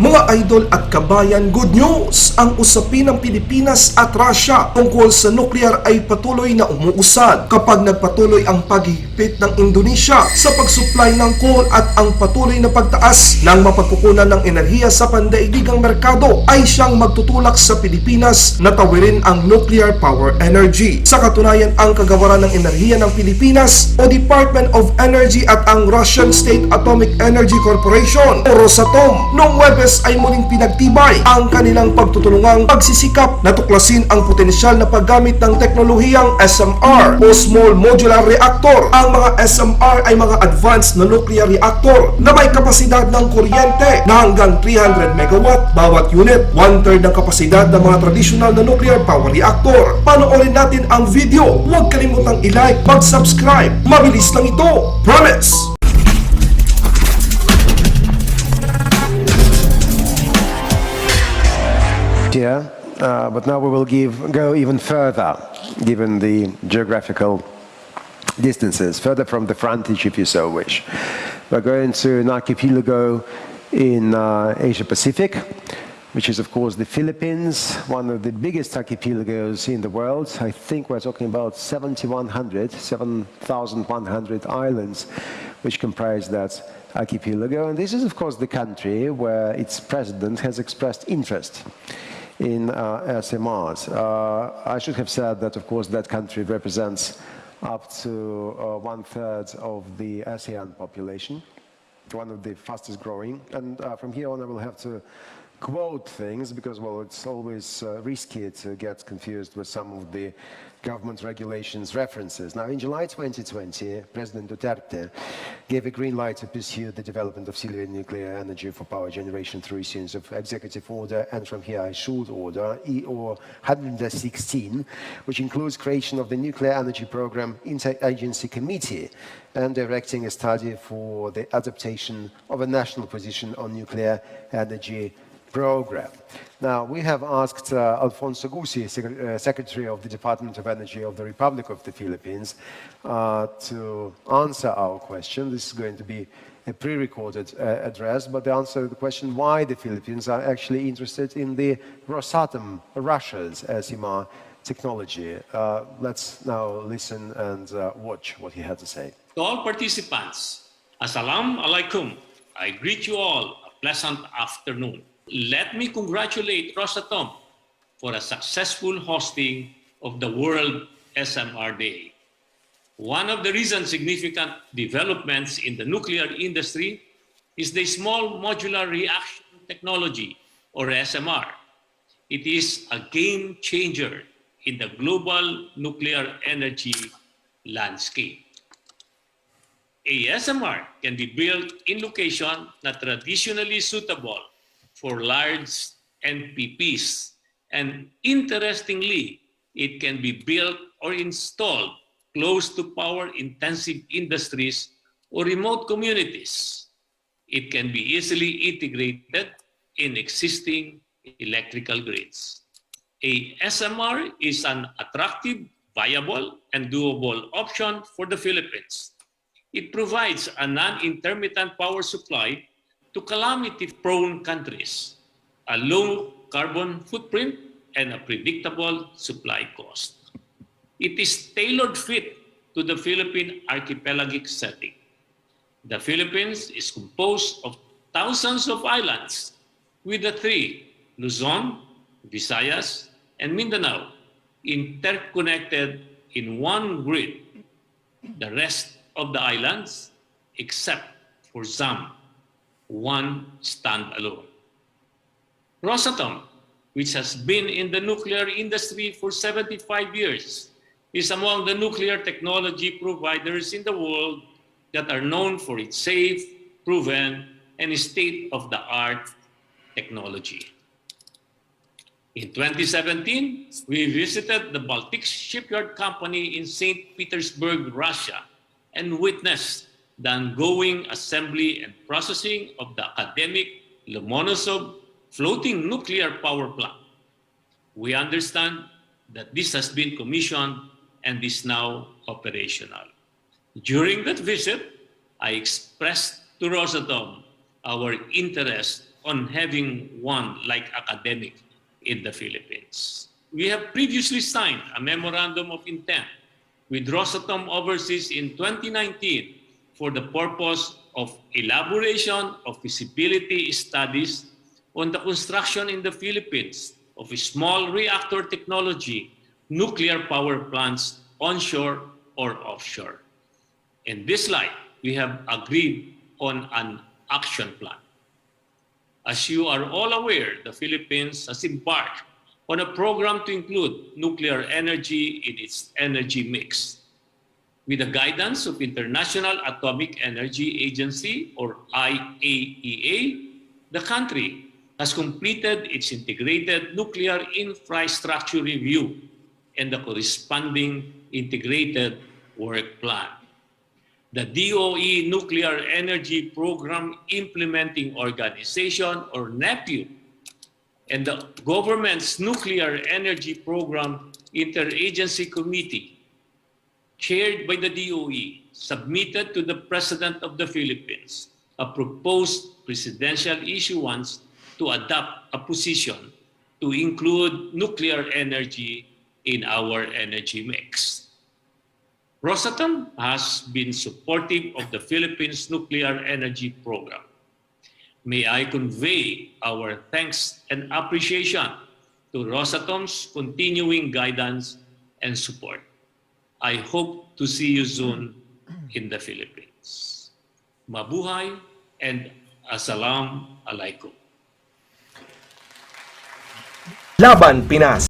Mga idol at kabayan, good news! Ang usapin ng Pilipinas at Russia tungkol sa nuclear ay patuloy na umuusad kapag nagpatuloy ang paghihigpit ng Indonesia sa pagsupply ng coal at ang patuloy na pagtaas ng mapagkukunan ng enerhiya sa pandaigdigang merkado ay siyang magtutulak sa Pilipinas na tawirin ang nuclear power energy. Sa katunayan, ang kagawaran ng enerhiya ng Pilipinas o Department of Energy at ang Russian State Atomic Energy Corporation o Rosatom noong Webes ay muling pinagtibay ang kanilang pagtutulungang pagsisikap na tuklasin ang potensyal na paggamit ng teknolohiyang SMR o Small Modular Reactor. Ang mga SMR ay mga advanced na nuclear reactor na may kapasidad ng kuryente na hanggang 300 megawatt bawat unit, 1/3 ng kapasidad ng mga traditional na nuclear power reactor. Panoorin natin ang video. Huwag kalimutang i-like, mag-subscribe. Mabilis lang ito. Promise! Here, but now we will go even further, given the geographical distances, further from the frontage, if you so wish. We're going to an archipelago in Asia Pacific, which is of course the Philippines, one of the biggest archipelagos in the world. I think we're talking about 7,100 islands which comprise that archipelago. And this is of course the country where its president has expressed interest in SMRs. I should have said that, of course, that country represents up to 1/3 of the ASEAN population, one of the fastest growing. And from here on, I will have to quote things because, well, it's always risky to get confused with some of the government regulations references. Now, in July 2020, President Duterte gave a green light to pursue the development of civilian nuclear energy for power generation through issuance of executive order, and from here a short order, EO 116, which includes creation of the Nuclear Energy Program Interagency Committee and directing a study for the adaptation of a national position on nuclear energy program. Now, we have asked Alfonso Gusi, Secretary of the Department of Energy of the Republic of the Philippines, to answer our question. This is going to be a pre-recorded address, but the answer to the question why the Philippines are actually interested in the Rosatom, Russia's SMR technology. Let's now listen and watch what he had to say. To all participants, Assalamu alaikum. I greet you all a pleasant afternoon. Let me congratulate Rosatom for a successful hosting of the World SMR Day. One of the recent significant developments in the nuclear industry is the Small Modular Reactor technology, or SMR. It is a game changer in the global nuclear energy landscape. A SMR can be built in location not traditionally suitable for large NPPs, and interestingly, it can be built or installed close to power-intensive industries or remote communities. It can be easily integrated in existing electrical grids. A SMR is an attractive, viable, and doable option for the Philippines. It provides a non-intermittent power supply to calamity-prone countries, a low carbon footprint, and a predictable supply cost. It is tailored fit to the Philippine archipelagic setting. The Philippines is composed of thousands of islands, with the three, Luzon, Visayas, and Mindanao, interconnected in one grid. The rest of the islands, except for Zam, one standalone. Rosatom, which has been in the nuclear industry for 75 years, is among the nuclear technology providers in the world that are known for its safe, proven, and state-of-the-art technology. In 2017, we visited the Baltic Shipyard Company in St. Petersburg, Russia, and witnessed the ongoing assembly and processing of the academic Lomonosov floating nuclear power plant. We understand that this has been commissioned and is now operational. During that visit, I expressed to Rosatom our interest on having one like academic in the Philippines. We have previously signed a memorandum of intent with Rosatom Overseas in 2019 for the purpose of elaboration of feasibility studies on the construction in the Philippines of a small reactor technology nuclear power plants onshore or offshore. In this light, we have agreed on an action plan. As you are all aware, the Philippines has embarked on a program to include nuclear energy in its energy mix. With the guidance of International Atomic Energy Agency, or IAEA, the country has completed its integrated nuclear infrastructure review and the corresponding integrated work plan. The DOE Nuclear Energy Program Implementing Organization, or NEPU, and the government's Nuclear Energy Program Interagency Committee, chaired by the DOE, submitted to the President of the Philippines a proposed presidential issuance to adopt a position to include nuclear energy in our energy mix. Rosatom has been supportive of the Philippines' nuclear energy program. May I convey our thanks and appreciation to Rosatom's continuing guidance and support. I hope to see you soon in the Philippines. Mabuhay and Assalamu alaikum. Laban Pinas.